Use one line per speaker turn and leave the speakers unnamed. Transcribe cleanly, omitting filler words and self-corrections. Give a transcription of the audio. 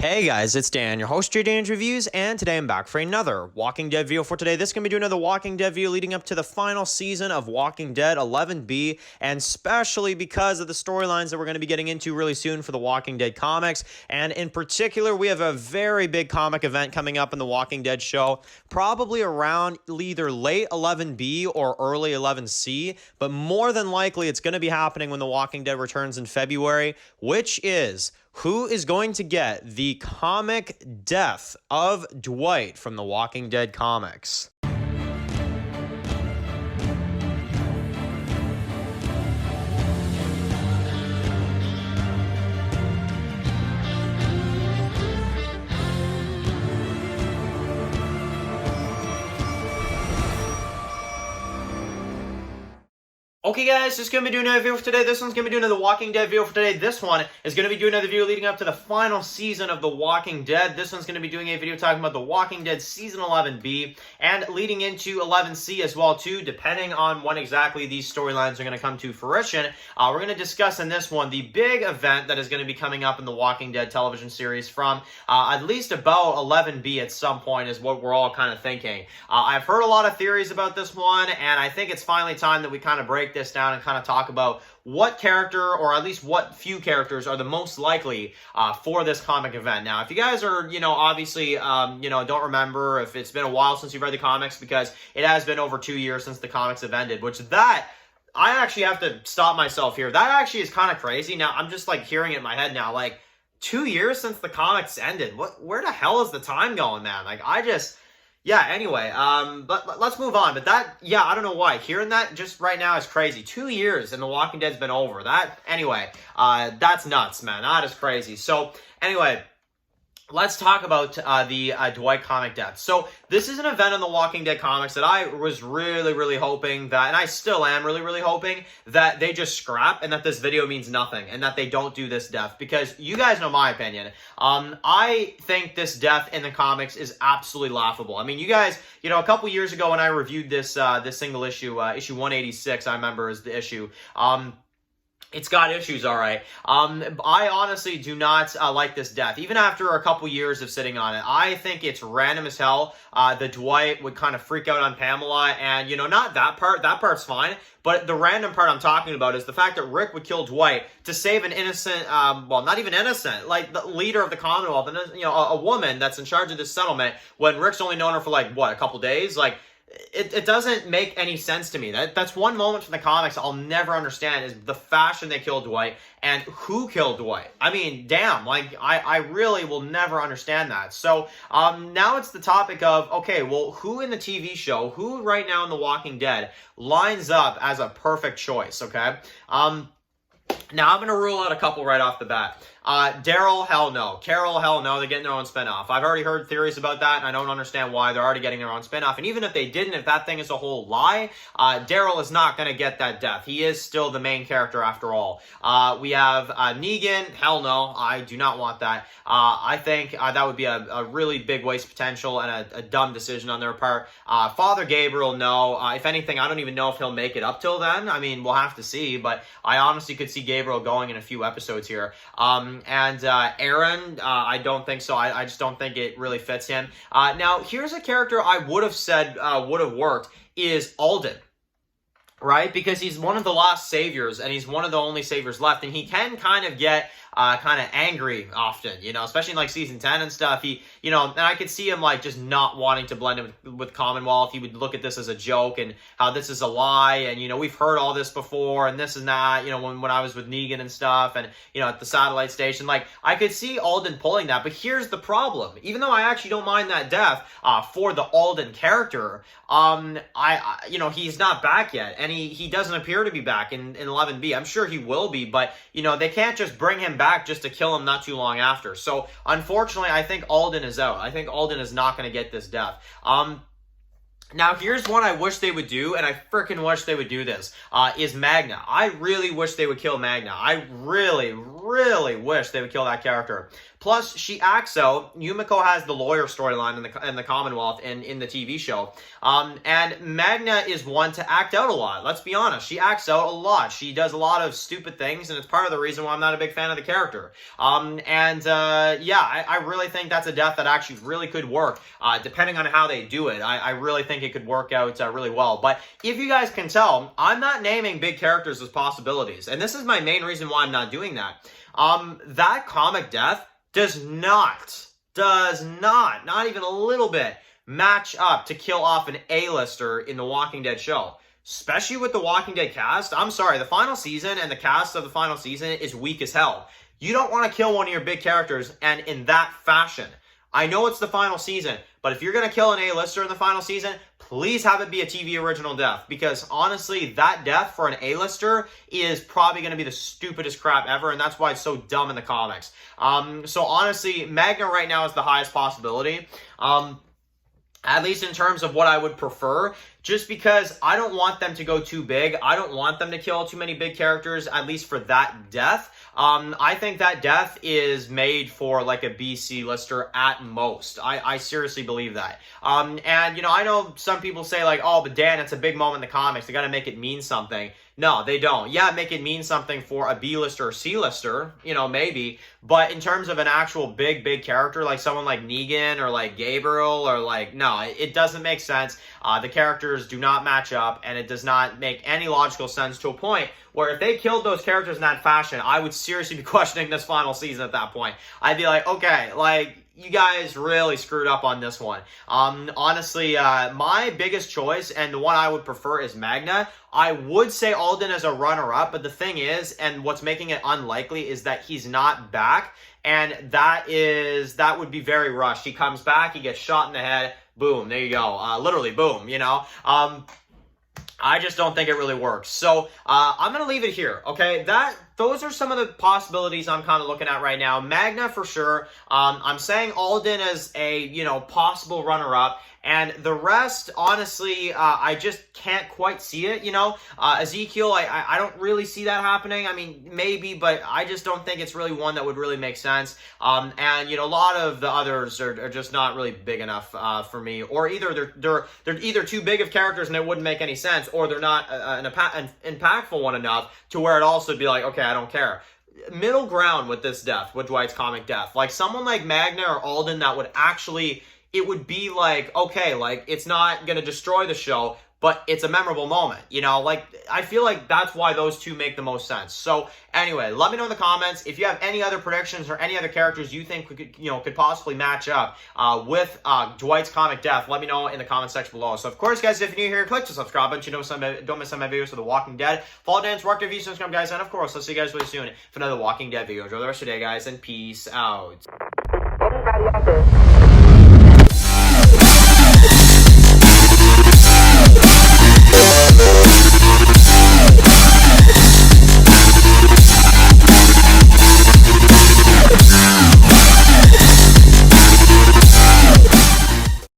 Hey guys, it's Dan, your host of Dan's Reviews, and today I'm back for another Walking Dead video for today. This is going to be doing another Walking Dead video leading up to the final season of Walking Dead 11B, and especially because of the storylines that we're going to be getting into really soon for the Walking Dead comics. And in particular, we have a very big comic event coming up in the Walking Dead show, probably around either late 11B or early 11C, but more than likely it's going to be happening when the Walking Dead returns in February, which is who is going to get the comic death of Dwight from the Walking Dead comics. Okay guys, this is going to be doing another video for today. This one's going to be doing another Walking Dead video for today. This one is going to be doing another video leading up to the final season of The Walking Dead. This one's going to be doing a video talking about The Walking Dead Season 11B and leading into 11C as well too, depending on when exactly these storylines are going to come to fruition. We're going to discuss in this one the big event that is going to be coming up in The Walking Dead television series from at least about 11B at some point is what we're all kind of thinking. I've heard a lot of theories about this one, and I think it's finally time that we kind of break this down and kind of talk about what character, or at least what few characters, are the most likely for this comic event. Now, if you guys are, obviously, don't remember, if it's been a while since you've read the comics, because it has been over 2 years since the comics have ended, which I actually have to stop myself here. That actually is kind of crazy. Now, I'm just, hearing it in my head now, 2 years since the comics ended. Where the hell is the time going, man? Yeah, anyway, but let's move on. But I don't know why. Hearing that just right now is crazy. 2 years and The Walking Dead's been over. That's nuts, man. That is crazy. So, anyway, let's talk about the Dwight comic death. So this is an event in the Walking Dead comics that I was really, really hoping that, and I still am really, really hoping that they just scrap and that this video means nothing and that they don't do this death, because you guys know my opinion. I think this death in the comics is absolutely laughable. I mean, you guys, a couple years ago when I reviewed this single issue, issue 186, I remember is the issue. It's got issues, all right. I honestly do not like this death. Even after a couple years of sitting on it, I think it's random as hell that Dwight would kind of freak out on Pamela, and, not that part. That part's fine. But the random part I'm talking about is the fact that Rick would kill Dwight to save an innocent, well, not even innocent, the leader of the Commonwealth, and a woman that's in charge of this settlement, when Rick's only known her for, a couple days. It doesn't make any sense to me. That's one moment from the comics I'll never understand, is the fashion they killed Dwight and who killed Dwight. I mean, damn, I really will never understand that. So now it's the topic of, okay, well, who in the TV show, who right now in The Walking Dead lines up as a perfect choice, okay? Now, I'm going to rule out a couple right off the bat. Daryl, hell no. Carol, hell no. They're getting their own spinoff. I've already heard theories about that, and I don't understand why. They're already getting their own spinoff. And even if they didn't, if that thing is a whole lie, Daryl is not going to get that death. He is still the main character after all. We have Negan, hell no. I do not want that. I think that would be a really big waste of potential and a dumb decision on their part. Father Gabriel, no. If anything, I don't even know if he'll make it up till then. I mean, we'll have to see, but I honestly could see Gabriel going in a few episodes here. And Aaron, I don't think so. I just don't think it really fits him. Now, here's a character I would have said would have worked, is Alden. Right? Because he's one of the last saviors, and he's one of the only saviors left, and he can kind of get kind of angry often, especially in season 10 and stuff. He, and I could see him just not wanting to blend in with Commonwealth. He would look at this as a joke and how this is a lie, and we've heard all this before and this and that, when I was with Negan and stuff, and at the satellite station, I could see Alden pulling that. But here's the problem: even though I actually don't mind that death for the Alden character, he's not back yet, and he doesn't appear to be back in 11B. I'm sure he will be, but they can't just bring him back just to kill him not too long after. So unfortunately, I think Alden is out. I think Alden is not going to get this death. Now, here's one I wish they would do, and I freaking wish they would do this, is Magna. I really wish they would kill Magna. I really, really wish they would kill that character. Plus, she acts out. Yumiko has the lawyer storyline in the Commonwealth in the TV show. And Magna is one to act out a lot. Let's be honest. She acts out a lot. She does a lot of stupid things, and it's part of the reason why I'm not a big fan of the character. Yeah, I really think that's a death that actually really could work, depending on how they do it. I really think it could work out really well. But if you guys can tell, I'm not naming big characters as possibilities. And this is my main reason why I'm not doing that. That comic death does not even a little bit, match up to kill off an A-lister in the Walking Dead show. Especially with the Walking Dead cast. I'm sorry, the final season and the cast of the final season is weak as hell. You don't want to kill one of your big characters and in that fashion. I know it's the final season, but if you're going to kill an A-lister in the final season, please have it be a TV original death. Because honestly, that death for an A-lister is probably going to be the stupidest crap ever, and that's why it's so dumb in the comics. So honestly, Magna right now is the highest possibility. At least in terms of what I would prefer, just because I don't want them to go too big. I don't want them to kill too many big characters, at least for that death. I think that death is made for like a BC lister at most. I seriously believe that. And, you know, I know some people say like, oh, but Dan, it's a big moment in the comics. They got to make it mean something. No, they don't. Yeah, make it mean something for a B-lister or C-lister, you know, maybe. But in terms of an actual big character, like someone like Negan or like Gabriel or like, no, it doesn't make sense. The characters do not match up, and it does not make any logical sense to a point where if they killed those characters in that fashion, I would seriously be questioning this final season at that point. I'd be like, okay, like, you guys really screwed up on this one. Honestly, my biggest choice and the one I would prefer is Magna. I would say Alden as a runner-up, but the thing is, and what's making it unlikely, is that he's not back, and that would be very rushed. He comes back, he gets shot in the head, boom, there you go. Literally, boom, you know. I just don't think it really works. So I'm going to leave it here, okay? Those are some of the possibilities I'm kind of looking at right now. Magna for sure. I'm saying Alden as a, you know, possible runner-up. And the rest, honestly, I just can't quite see it, you know. Ezekiel, I don't really see that happening. I mean, maybe, but I just don't think it's really one that would really make sense. And, you know, a lot of the others are just not really big enough for me. Or either they're either too big of characters and it wouldn't make any sense, or they're not an impactful one enough to where it also would be like, okay, I don't care. Middle ground with this death, with Dwight's comic death. Like someone like Magna or Alden that would actually... It would be like, okay, like, it's not going to destroy the show, but it's a memorable moment, you know? Like, I feel like that's why those two make the most sense. So, anyway, let me know in the comments if you have any other predictions or any other characters you think could possibly match up with Dwight's comic death. Let me know in the comment section below. So, of course, guys, if you're new here, click the subscribe button. Don't miss some of my videos for The Walking Dead. Follow Dan's work, review, subscribe, guys, and, of course, I'll see you guys really soon for another Walking Dead video. Enjoy the rest of your day, guys, and peace out.